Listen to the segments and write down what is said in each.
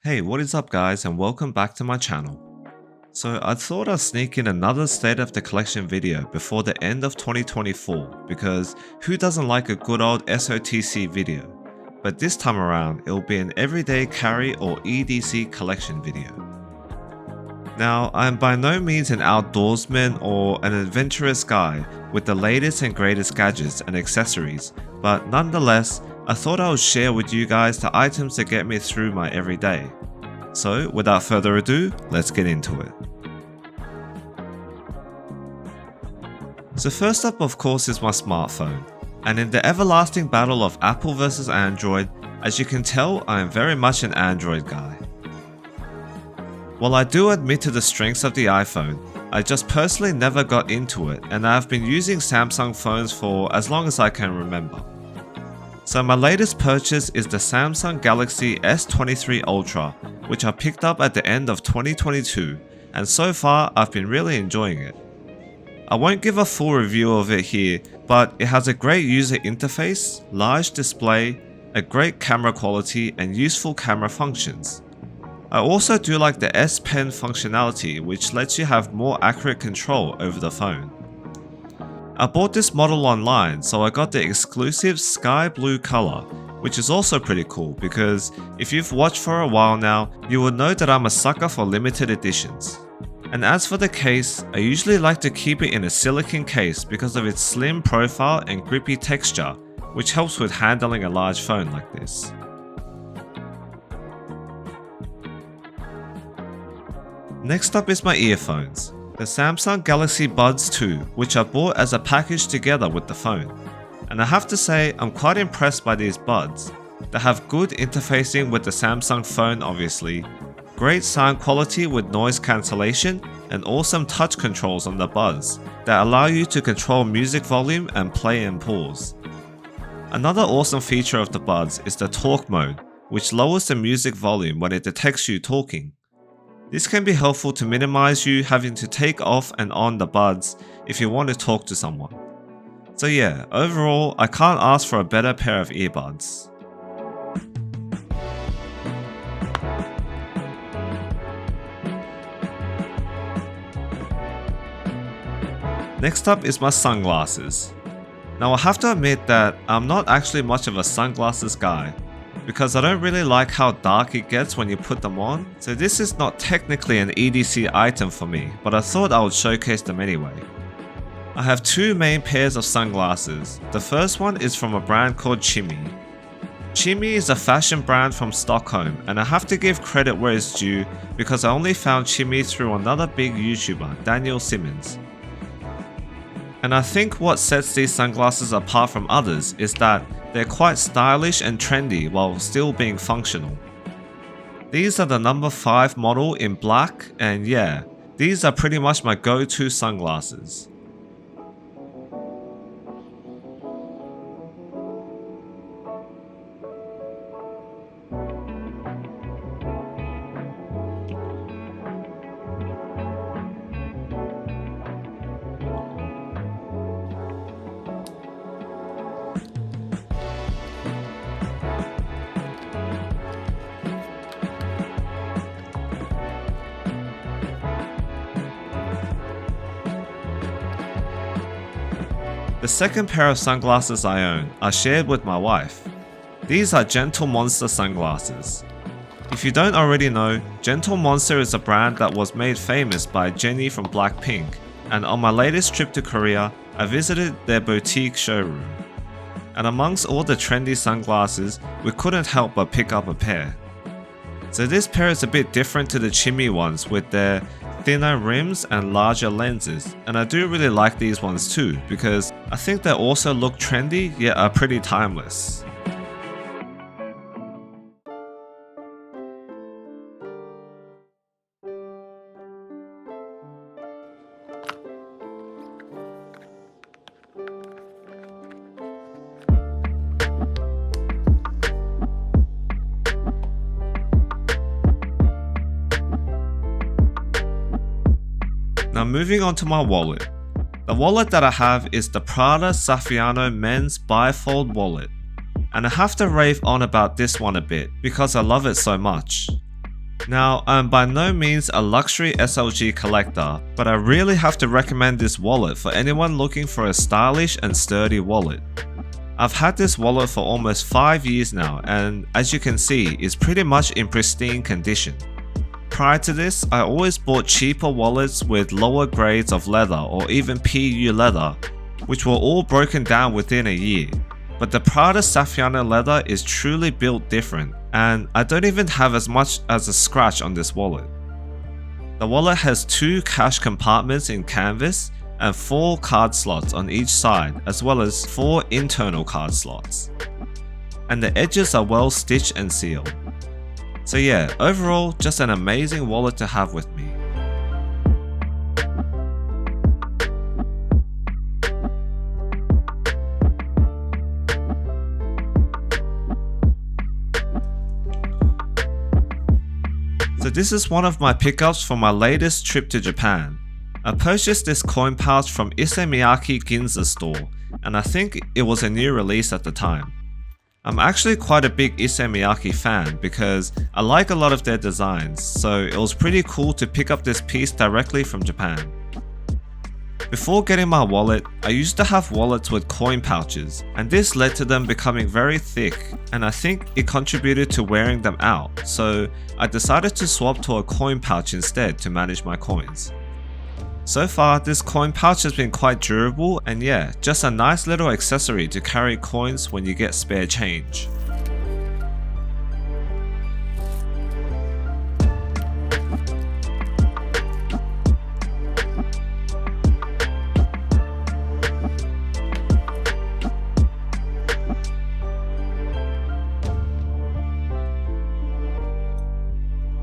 Hey, what is up guys, and welcome back to my channel. So I thought I'd sneak in another state of the collection video before the end of 2024 because who doesn't like a good old SOTC video? But this time around it'll be an everyday carry or EDC collection video. Now I am by no means an outdoorsman or an adventurous guy with the latest and greatest gadgets and accessories, but nonetheless I thought I would share with you guys the items that get me through my everyday. So without further ado, let's get into it. So first up of course is my smartphone, and in the everlasting battle of Apple versus Android, as you can tell I am very much an Android guy. While I do admit to the strengths of the iPhone, I just personally never got into it and I have been using Samsung phones for as long as I can remember. So my latest purchase is the Samsung Galaxy S23 Ultra, which I picked up at the end of 2022, and so far I've been really enjoying it. I won't give a full review of it here, but it has a great user interface, large display, a great camera quality and useful camera functions. I also do like the S Pen functionality, which lets you have more accurate control over the phone. I bought this model online, so I got the exclusive sky blue color, which is also pretty cool because if you've watched for a while now, you will know that I'm a sucker for limited editions. And as for the case, I usually like to keep it in a silicone case because of its slim profile and grippy texture, which helps with handling a large phone like this. Next up is my earphones. The Samsung Galaxy Buds 2, which I bought as a package together with the phone. And I have to say, I'm quite impressed by these buds. They have good interfacing with the Samsung phone obviously, great sound quality with noise cancellation, and awesome touch controls on the buds that allow you to control music volume and play and pause. Another awesome feature of the buds is the talk mode, which lowers the music volume when it detects you talking. This can be helpful to minimize you having to take off and on the buds if you want to talk to someone. So yeah, overall I can't ask for a better pair of earbuds. Next up is my sunglasses. Now I have to admit that I'm not actually much of a sunglasses guy, because I don't really like how dark it gets when you put them on, so this is not technically an EDC item for me, but I thought I would showcase them anyway. I have two main pairs of sunglasses. The first one is from a brand called Chimmy. Chimmy is a fashion brand from Stockholm, and I have to give credit where it's due because I only found Chimmy through another big YouTuber, Daniel Simmons. And I think what sets these sunglasses apart from others is that they're quite stylish and trendy while still being functional. These are the number 5 model in black, and yeah, these are pretty much my go-to sunglasses. The second pair of sunglasses I own are shared with my wife. These are Gentle Monster sunglasses. If you don't already know, Gentle Monster is a brand that was made famous by Jennie from Blackpink, and on my latest trip to Korea, I visited their boutique showroom. And amongst all the trendy sunglasses, we couldn't help but pick up a pair. So this pair is a bit different to the Chimmy ones with their thinner rims and larger lenses, and I do really like these ones too because I think they also look trendy yet are pretty timeless. Now moving on to my wallet. The wallet that I have is the Prada Saffiano men's bifold wallet, and I have to rave on about this one a bit because I love it so much. Now, I'm by no means a luxury SLG collector, but I really have to recommend this wallet for anyone looking for a stylish and sturdy wallet. I've had this wallet for almost 5 years now, and as you can see, it's pretty much in pristine condition. Prior to this, I always bought cheaper wallets with lower grades of leather or even PU leather, which were all broken down within a year. But the Prada Saffiano leather is truly built different, and I don't even have as much as a scratch on this wallet. The wallet has 2 cash compartments in canvas and 4 card slots on each side, as well as 4 internal card slots. And the edges are well stitched and sealed. So yeah, overall, just an amazing wallet to have with me. So this is one of my pickups for my latest trip to Japan. I purchased this coin pouch from Issey Miyake Ginza store, and I think it was a new release at the time. I'm actually quite a big Issey Miyake fan because I like a lot of their designs, so it was pretty cool to pick up this piece directly from Japan. Before getting my wallet, I used to have wallets with coin pouches, and this led to them becoming very thick, and I think it contributed to wearing them out, so I decided to swap to a coin pouch instead to manage my coins. So far, this coin pouch has been quite durable, and yeah, just a nice little accessory to carry coins when you get spare change.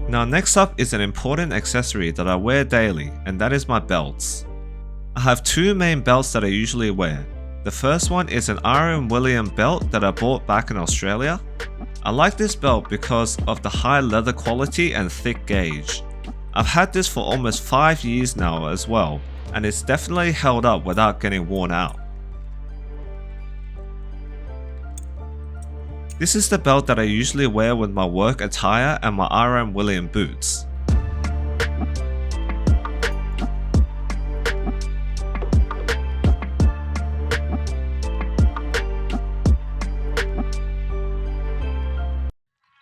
Now next up is an important accessory that I wear daily, and that is my belts. I have 2 main belts that I usually wear. The first one is an R.M. Williams belt that I bought back in Australia. I like this belt because of the high leather quality and thick gauge. I've had this for almost 5 years now as well, and it's definitely held up without getting worn out. This is the belt that I usually wear with my work attire and my R.M. Williams boots.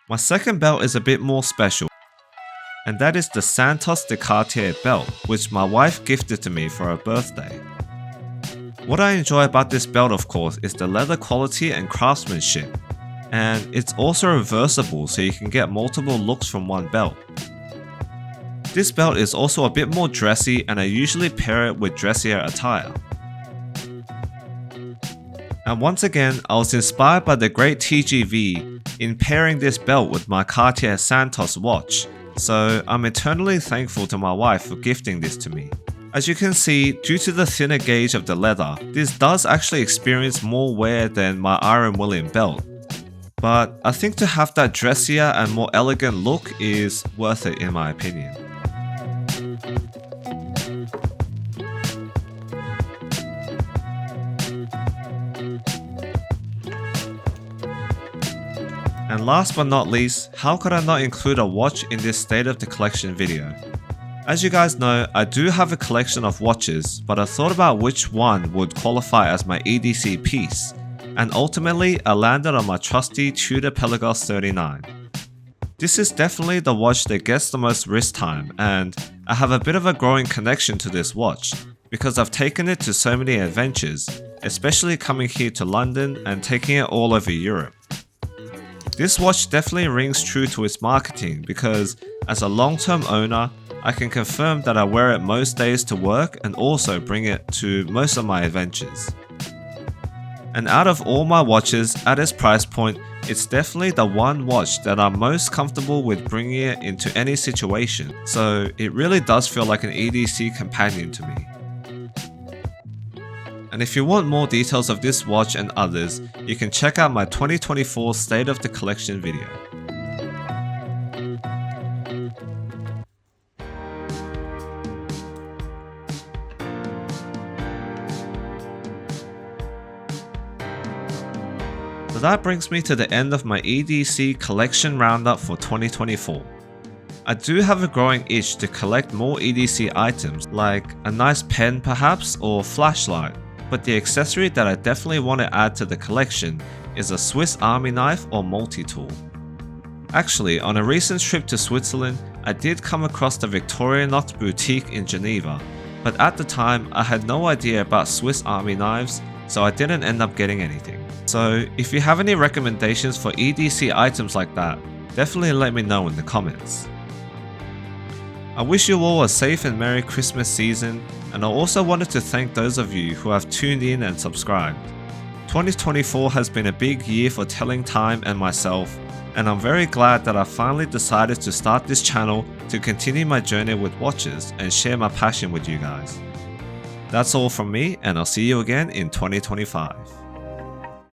My second belt is a bit more special, and that is the Santos de Cartier belt, which my wife gifted to me for her birthday. What I enjoy about this belt, of course, is the leather quality and craftsmanship. And it's also reversible, so you can get multiple looks from one belt. This belt is also a bit more dressy, and I usually pair it with dressier attire. And once again, I was inspired by the great TGV in pairing this belt with my Cartier Santos watch, so I'm eternally thankful to my wife for gifting this to me. As you can see, due to the thinner gauge of the leather, this does actually experience more wear than my R.M. Williams belt. But I think to have that dressier and more elegant look is worth it in my opinion. And last but not least, how could I not include a watch in this State of the Collection video? As you guys know, I do have a collection of watches, but I thought about which one would qualify as my EDC piece. And ultimately, I landed on my trusty Tudor Pelagos 39. This is definitely the watch that gets the most wrist time, and I have a bit of a growing connection to this watch because I've taken it to so many adventures, especially coming here to London and taking it all over Europe. This watch definitely rings true to its marketing because as a long-term owner, I can confirm that I wear it most days to work and also bring it to most of my adventures. And out of all my watches at its price point, it's definitely the one watch that I'm most comfortable with bringing it into any situation, so it really does feel like an EDC companion to me. And if you want more details of this watch and others, you can check out my 2024 State of the Collection video. So that brings me to the end of my EDC collection roundup for 2024. I do have a growing itch to collect more EDC items like a nice pen perhaps or flashlight, but the accessory that I definitely want to add to the collection is a Swiss Army knife or multi-tool. Actually, on a recent trip to Switzerland, I did come across the Victorinox boutique in Geneva, but at the time I had no idea about Swiss Army knives, so I didn't end up getting anything. So if you have any recommendations for EDC items like that, definitely let me know in the comments. I wish you all a safe and Merry Christmas season, and I also wanted to thank those of you who have tuned in and subscribed. 2024 has been a big year for Telling Time and myself, and I'm very glad that I finally decided to start this channel to continue my journey with watches and share my passion with you guys. That's all from me, and I'll see you again in 2025.